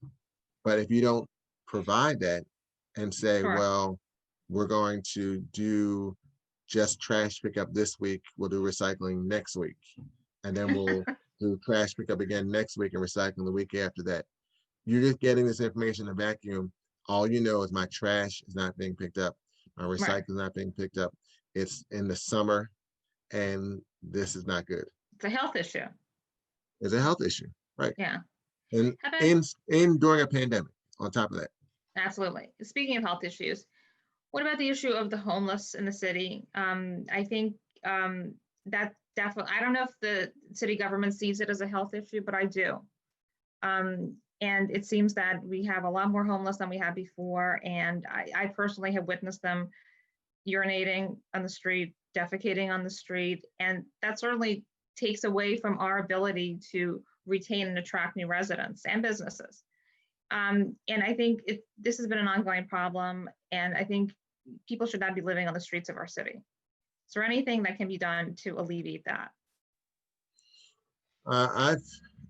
But if you don't provide that and say, Sure. well, we're going to do just trash pickup this week, we'll do recycling next week, and then we'll do trash pickup again next week and recycling the week after that. You're just getting this information in a vacuum. All you know is my trash is not being picked up. My Right. recycling is not being picked up. It's in the summer and this is not good. It's a health issue. It's a health issue, right? Yeah. And How about, in during a pandemic on top of that. absolutely. Speaking of health issues, what about the issue of the homeless in the city? I think that definitely, I don't know if the city government sees it as a health issue, but I do. And it seems that we have a lot more homeless than we had before. And I personally have witnessed them urinating on the street, defecating on the street. And that certainly takes away from our ability to retain and attract new residents and businesses. And I think this has been an ongoing problem. And I think people should not be living on the streets of our city. Is there anything that can be done to alleviate that?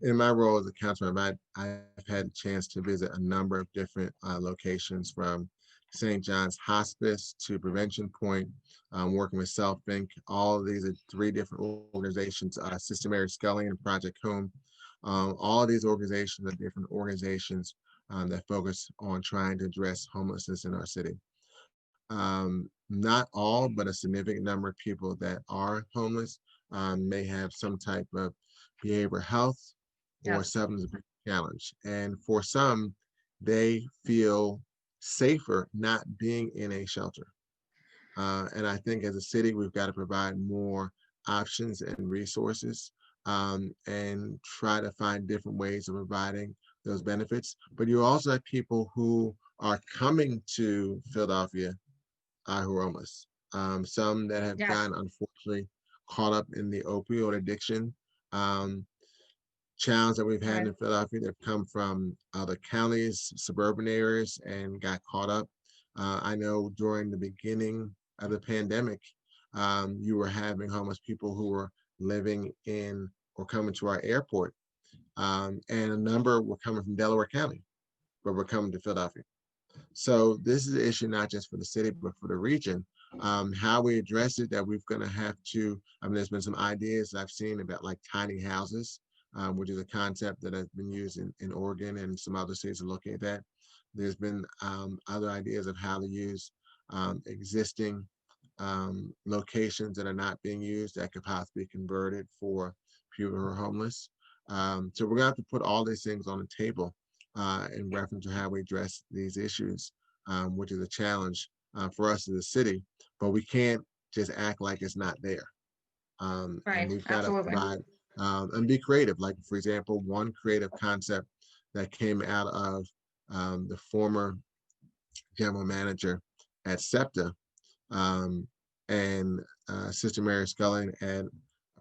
In my role as a councilman, I've had a chance to visit a number of different locations, from St. John's Hospice to Prevention Point, working with SelfInc. All of these are 3 different organizations, Sister Mary Scully and Project Home. All of these organizations are different organizations that focus on trying to address homelessness in our city. Not all, but a significant number of people that are homeless may have some type of behavioral health or substance abuse challenge. And for some, they feel safer not being in a shelter. And I think as a city, we've got to provide more options and resources, and try to find different ways of providing those benefits. But you also have people who are coming to Philadelphia who are homeless. Some that have gotten, unfortunately, caught up in the opioid addiction challenge that we've had in Philadelphia. They've come from other counties, suburban areas, and got caught up. I know during the beginning of the pandemic, you were having homeless people who were living in or coming to our airport, and a number were coming from Delaware County, but were coming to Philadelphia. So this is an issue not just for the city, but for the region. How we address it, that we're going to have to, there's been some ideas I've seen about like tiny houses, which is a concept that has been used in Oregon, and some other states are looking at that. There's been other ideas of how to use existing locations that are not being used that could possibly be converted for people who are homeless. So we're going to have to put all these things on the table in reference to how we address these issues, which is a challenge for us as a city, but we can't just act like it's not there. And we've got to provide and be creative. Like, for example, one creative concept that came out of the former general manager at SEPTA and Sister Mary Scully and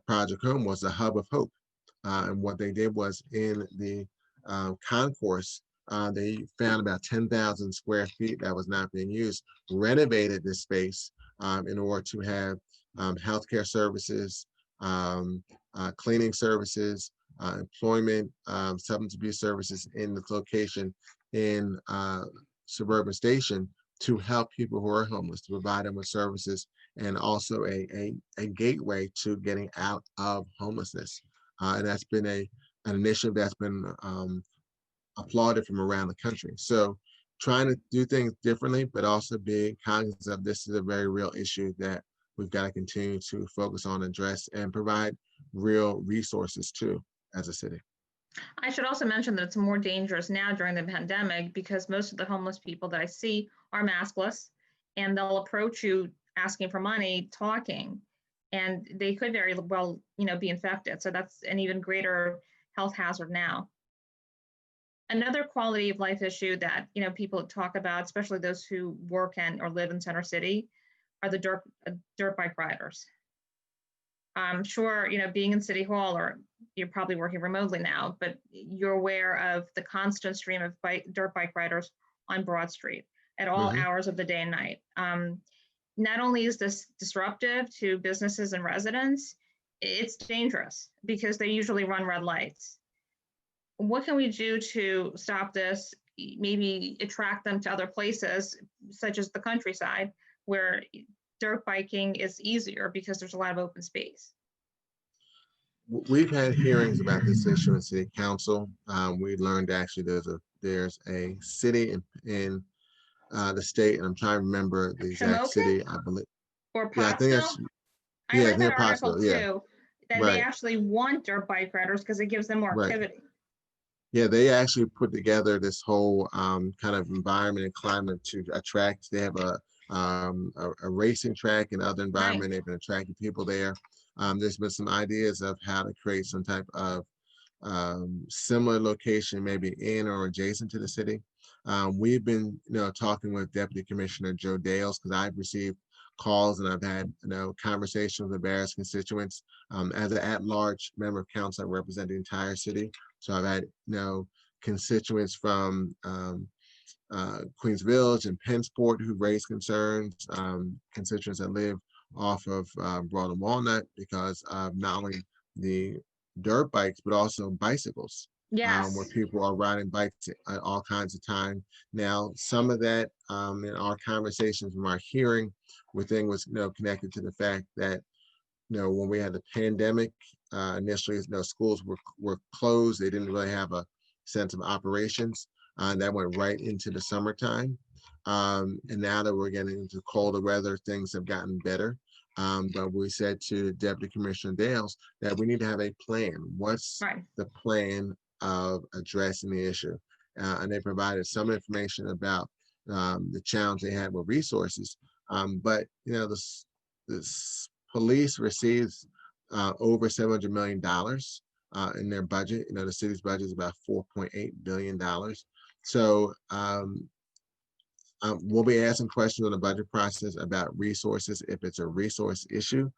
Project Home was a hub of hope. And what they did was, in the concourse, they found about 10,000 square feet that was not being used, renovated this space in order to have healthcare services, cleaning services, employment, substance abuse services in this location in Suburban Station, to help people who are homeless, to provide them with services, and also a gateway to getting out of homelessness. And that's been an initiative that's been applauded from around the country. So trying to do things differently, but also being cognizant of this is a very real issue that we've got to continue to focus on, address, and provide real resources to as a city. I should also mention that it's more dangerous now during the pandemic, because most of the homeless people that I see are maskless, and they'll approach you asking for money, talking, and they could very well, be infected. So that's an even greater health hazard now. Another quality of life issue that people talk about, especially those who work or live in Center City, are the dirt bike riders. I'm sure being in City Hall, or you're probably working remotely now, but you're aware of the constant stream of dirt bike riders on Broad Street at all hours of the day and night. Not only is this disruptive to businesses and residents, it's dangerous because they usually run red lights. What can we do to stop this? Maybe attract them to other places, such as the countryside, where dirt biking is easier because there's a lot of open space. We've had hearings about this issue in City Council. We learned actually there's a city in the state, and I'm trying to remember the exact city, I believe. Or Pottsville? I read that article too, that they actually want dirt bike riders because it gives them more activity. Yeah, they actually put together this whole kind of environment and climate to attract. They have a racing track and other environment. They've been attracting people there. There's been some ideas of how to create some type of similar location, maybe in or adjacent to the city. We've been, talking with Deputy Commissioner Joe Dales because I've received calls and I've had, conversations with various constituents. As an at-large member of council, I represent the entire city. So I've had, constituents from Queens Village and Pensport who raised concerns, constituents that live off of Broad and Walnut because of not only the dirt bikes, but also bicycles, where Yes, people are riding bikes at all kinds of time. Now, some of that in our conversations from our hearing within was, connected to the fact that, when we had the pandemic, initially, schools were closed. They didn't really have a sense of operations. That went right into the summertime. And now that we're getting into colder weather, things have gotten better. But we said to Deputy Commissioner Dales that we need to have a plan. What's right. the plan of addressing the issue? And they provided some information about the challenge they had with resources. But this police receives over $700 million in their budget. The city's budget is about $4.8 billion. So we'll be asking questions on the budget process about resources, if it's a resource issue,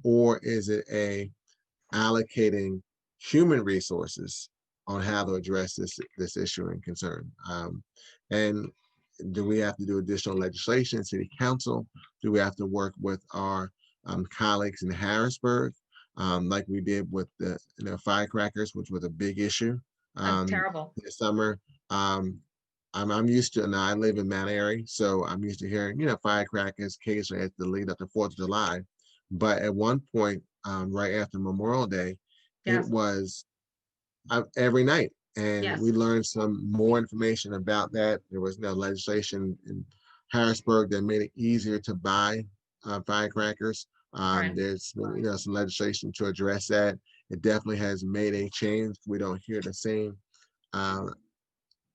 or is it a allocating human resources on how to address this issue and concern. And do we have to do additional legislation, city council? Do we have to work with our colleagues in Harrisburg, like we did with the firecrackers, which was a big issue Terrible. this summer? I'm used to, and I live in Mount Airy, so I'm used to hearing, firecrackers occasionally at the lead up to 4th of July. But at one point, right after Memorial Day, it Yes, was every night. And yes, we learned some more information about that. There was no legislation in Harrisburg that made it easier to buy firecrackers. right. There's some legislation to address that. It definitely has made a change. We don't hear the same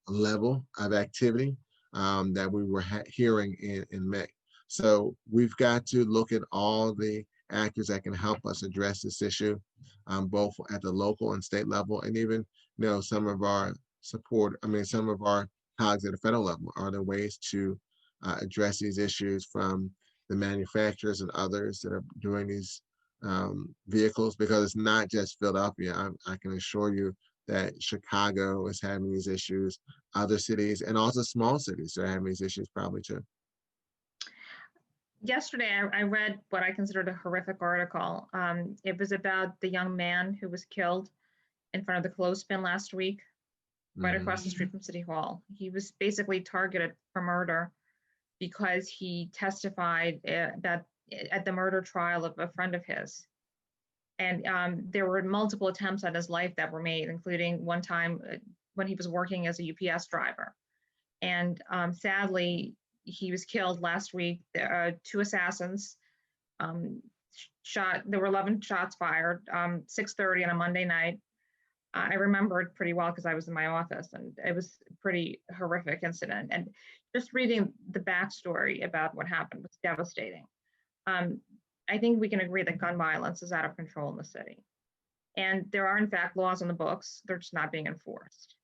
level of activity that we were hearing in May. So we've got to look at all the actors that can help us address this issue, both at the local and state level, and even some of our some of our colleagues at the federal level. Are there ways to address these issues from the manufacturers and others that are doing these vehicles? Because it's not just Philadelphia. I can assure you that Chicago is having these issues, other cities, and also small cities are having these issues probably too. Yesterday, I read what I considered a horrific article. It was about the young man who was killed in front of the clothespin last week, right across the street from City Hall. He was basically targeted for murder because he testified that at the murder trial of a friend of his. And there were multiple attempts at his life that were made, including one time when he was working as a UPS driver. And sadly, he was killed last week. 2 assassins shot. There were 11 shots fired, 6:30 on a Monday night. I remember it pretty well because I was in my office, and it was a pretty horrific incident. And just reading the backstory about what happened was devastating. I think we can agree that gun violence is out of control in the city. And there are, in fact, laws on the books. They're just not being enforced.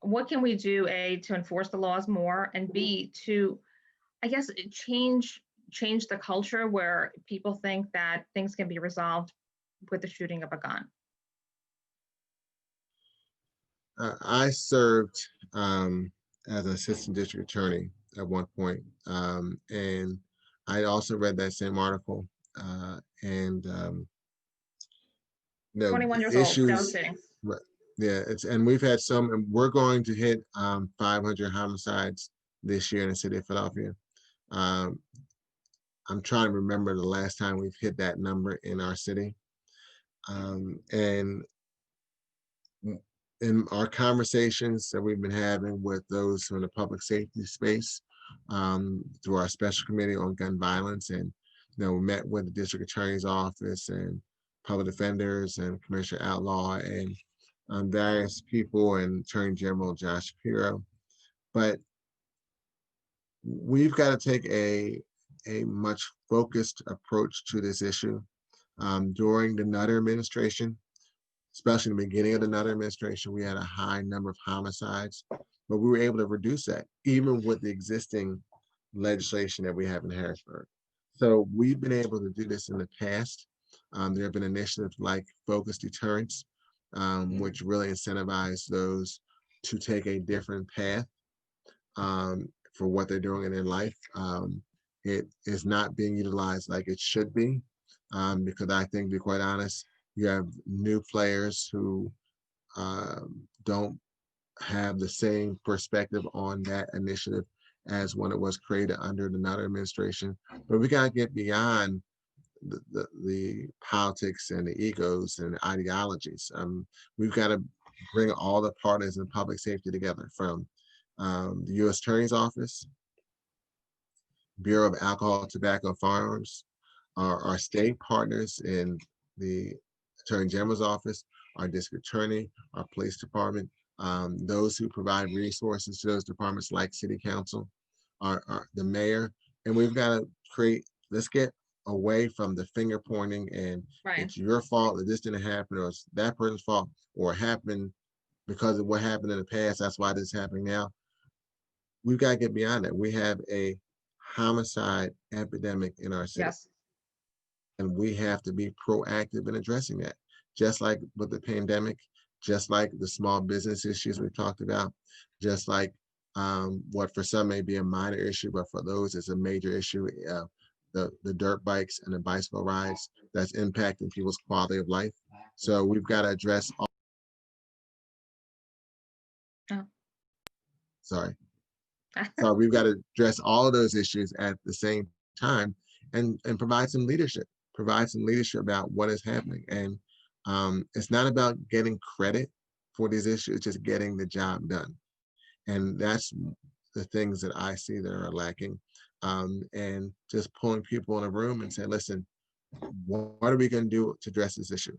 What can we do, A, to enforce the laws more, and B, to, I guess, change the culture where people think that things can be resolved with the shooting of a gun? I served as an assistant district attorney at one point, and I also read that same article. And 21 years old, issues. devastating. Yeah, and we've had some, and we're going to hit 500 homicides this year in the city of Philadelphia. I'm trying to remember the last time we've hit that number in our city. And in our conversations that we've been having with those from the public safety space, through our special committee on gun violence, and we met with the district attorney's office and public defenders and Commissioner Outlaw and various people, and Attorney General Josh Shapiro. But we've got to take a much focused approach to this issue. During the Nutter administration, especially in the beginning of the Nutter administration, we had a high number of homicides, but we were able to reduce that even with the existing legislation that we have in Harrisburg. So we've been able to do this in the past. There have been initiatives like Focus Deterrence, which really incentivize those to take a different path for what they're doing in their life. It is not being utilized like it should be, because I think, to be quite honest, you have new players who don't have the same perspective on that initiative as when it was created under the Nutter administration. But we got to get beyond the politics and the egos and the ideologies. We've got to bring all the parties in public safety together, from the U.S. Attorney's Office, Bureau of Alcohol, Tobacco, Firearms, our state partners in the Attorney General's office, our district attorney, our police department, those who provide resources to those departments like city council, the mayor. And we've got to let's get away from the finger pointing and Right. it's your fault that this didn't happen, or it's that person's fault, or it happened because of what happened in the past. That's why this is happening now. We've got to get beyond that. We have a homicide epidemic in our city. Yes. And we have to be proactive in addressing that. Just like with the pandemic, just like the small business issues we talked about, just like what for some may be a minor issue, but for those it's a major issue, the dirt bikes and the bicycle rides that's impacting people's quality of life. So we've got to address all. Oh. Sorry. So we've got to address all of those issues at the same time and provide some leadership about what is happening. And it's not about getting credit for these issues, it's just getting the job done. And that's the things that I see that are lacking. And just pulling people in a room and saying, listen, what are we going to do to address this issue?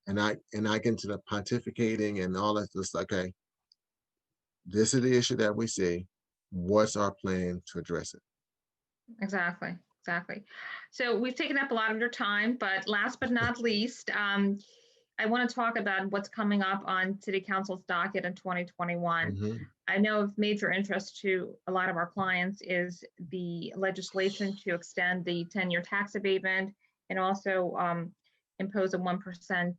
And I get into the pontificating and all that. Just okay, this is the issue that we see. What's our plan to address it? Exactly. So we've taken up a lot of your time, but last but not least, I want to talk about what's coming up on City Council's docket in 2021. Mm-hmm. I know of major interest to a lot of our clients is the legislation to extend the 10-year tax abatement and also impose a 1%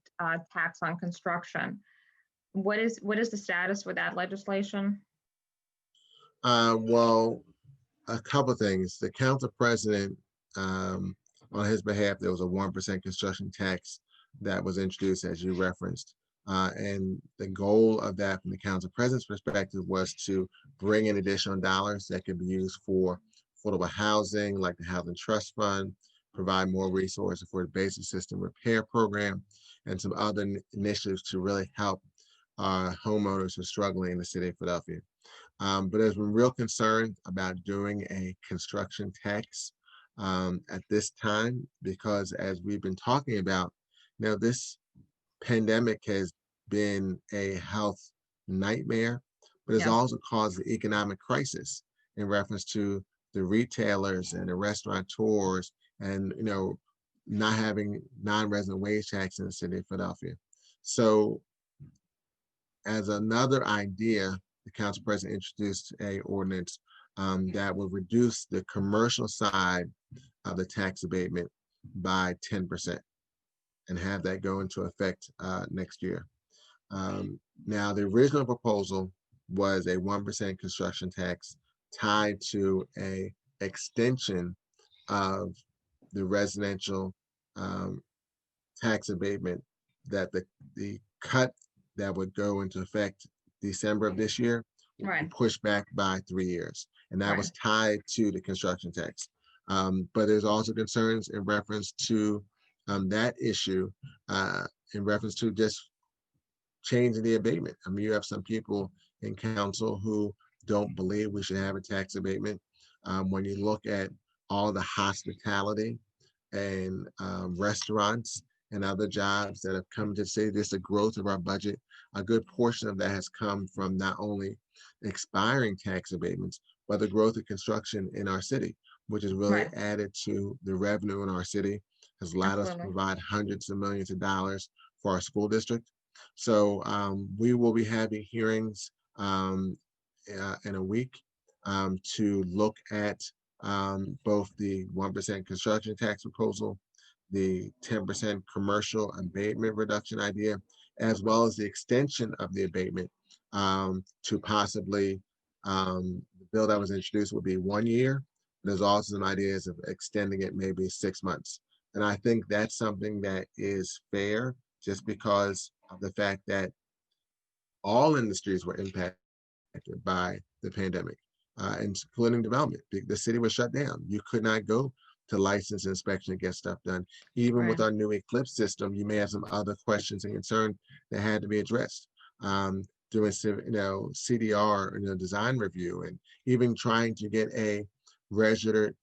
tax on construction. What is the status with that legislation? Well, a couple of things. The council president, on his behalf, there was a 1% construction tax that was introduced, as you referenced. And the goal of that from the council president's perspective was to bring in additional dollars that could be used for affordable housing, like the Housing Trust Fund, provide more resources for the basic system repair program, and some other initiatives to really help homeowners who are struggling in the city of Philadelphia. But there's been real concern about doing a construction tax at this time, because as we've been talking about, this pandemic has been a health nightmare, but it's also caused the economic crisis in reference to the retailers and the restaurateurs and, not having non-resident wage tax in the city of Philadelphia. So as another idea, the council president introduced a ordinance that will reduce the commercial side of the tax abatement by 10% and have that go into effect next year. Now, the original proposal was a 1% construction tax tied to a extension of the residential tax abatement, that the cut that would go into effect December of this year Right. pushed back by 3 years. And that was tied to the construction tax. But there's also concerns in reference to that issue, in reference to just changing the abatement. I mean, you have some people in council who don't believe we should have a tax abatement. When you look at all the hospitality and restaurants and other jobs that have come to say this, the growth of our budget, a good portion of that has come from not only expiring tax abatements, but the growth of construction in our city, which has really added to the revenue in our city. has allowed us to Absolutely. provide hundreds of millions of dollars for our school district. So we will be having hearings in a week to look at both the 1% construction tax proposal, the 10% commercial abatement reduction idea, as well as the extension of the abatement to possibly, the bill that was introduced would be 1 year. There's also some ideas of extending it maybe 6 months. And I think that's something that is fair just because of the fact that all industries were impacted by the pandemic, including development. The city was shut down. You could not go to license inspection and get stuff done. Even with Right. our new Eclipse system, you may have some other questions and concerns that had to be addressed. Doing CDR, design review, and even trying to get a registered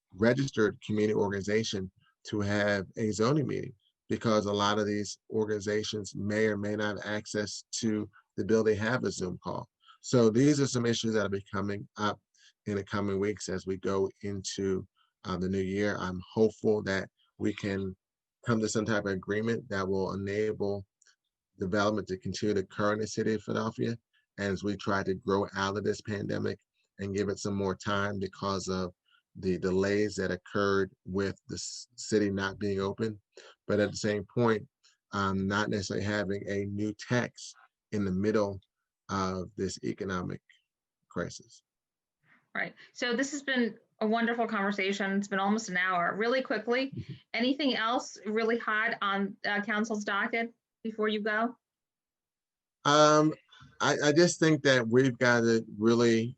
community organization to have a zoning meeting, because a lot of these organizations may or may not have access to the ability to have a Zoom call. So these are some issues that will be coming up in the coming weeks as we go into the new year. I'm hopeful that we can come to some type of agreement that will enable development to continue to occur in the city of Philadelphia as we try to grow out of this pandemic and give it some more time because of the delays that occurred with the city not being open. But at the same point, not necessarily having a new tax in the middle of this economic crisis. Right. So this has been a wonderful conversation. It's been almost an hour. Really quickly, anything else really hot on council's docket before you go? I just think that we've got to really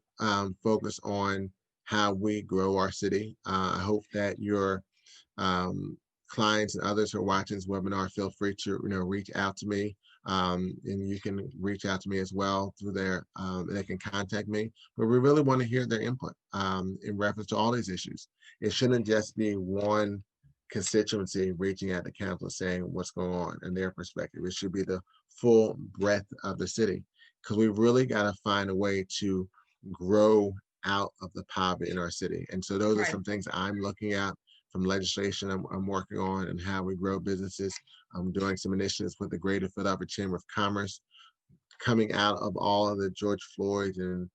focus on how we grow our city. I hope that your clients and others who are watching this webinar feel free to reach out to me, and you can reach out to me as well through there. They can contact me, but we really want to hear their input in reference to all these issues. It shouldn't just be one constituency reaching out to council saying what's going on in their perspective. It should be the full breadth of the city, because we really got to find a way to grow out of the poverty in our city. And so those are Right. some things I'm looking at from legislation I'm working on, and how we grow businesses. I'm doing some initiatives with the Greater Philadelphia Chamber of Commerce, coming out of all of the George Floyd and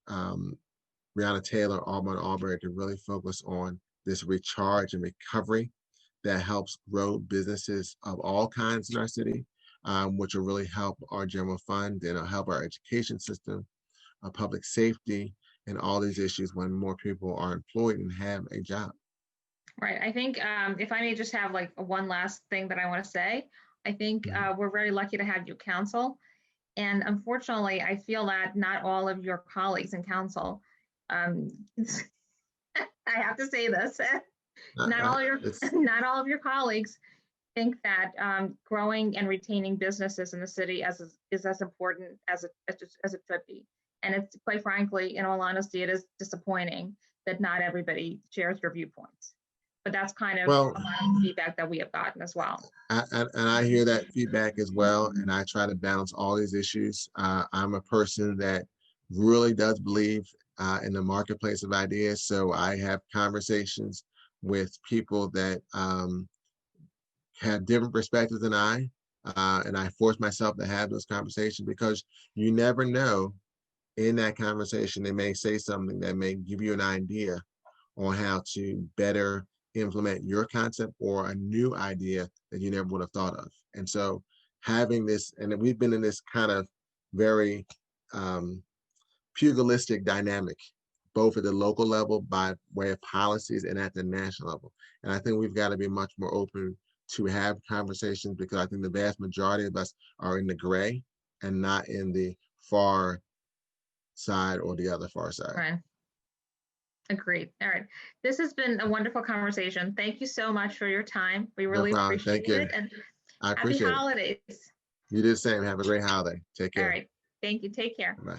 Breonna Taylor, Auburn Arbery, to really focus on this recharge and recovery that helps grow businesses of all kinds in our city, which will really help our general fund and help our education system, our public safety, and all these issues when more people are employed and have a job. Right. I think if I may just have like one last thing that I want to say, I think we're very lucky to have you council. And unfortunately, I feel that not all of your colleagues in council, I have to say this, not all of your colleagues think that growing and retaining businesses in the city is as important as it should be. And it's, quite frankly, in all honesty, it is disappointing that not everybody shares your viewpoints. But that's kind of a lot of feedback that we have gotten as well. And I hear that feedback as well, and I try to balance all these issues. I'm a person that really does believe in the marketplace of ideas, so I have conversations with people that have different perspectives than I, and I force myself to have those conversations, because you never know, in that conversation they may say something that may give you an idea on how to better implement your concept or a new idea that you never would have thought of. And so having this, and we've been in this kind of very pugilistic dynamic, both at the local level by way of policies and at the national level. And I think we've got to be much more open to have conversations, because I think the vast majority of us are in the gray and not in the far side or the other far side. Right. Agreed. All right. This has been a wonderful conversation. Thank you so much for your time. We really appreciate it. And I appreciate happy holidays. You do the same. Have a great holiday. Take care. All right. Thank you. Take care. Bye.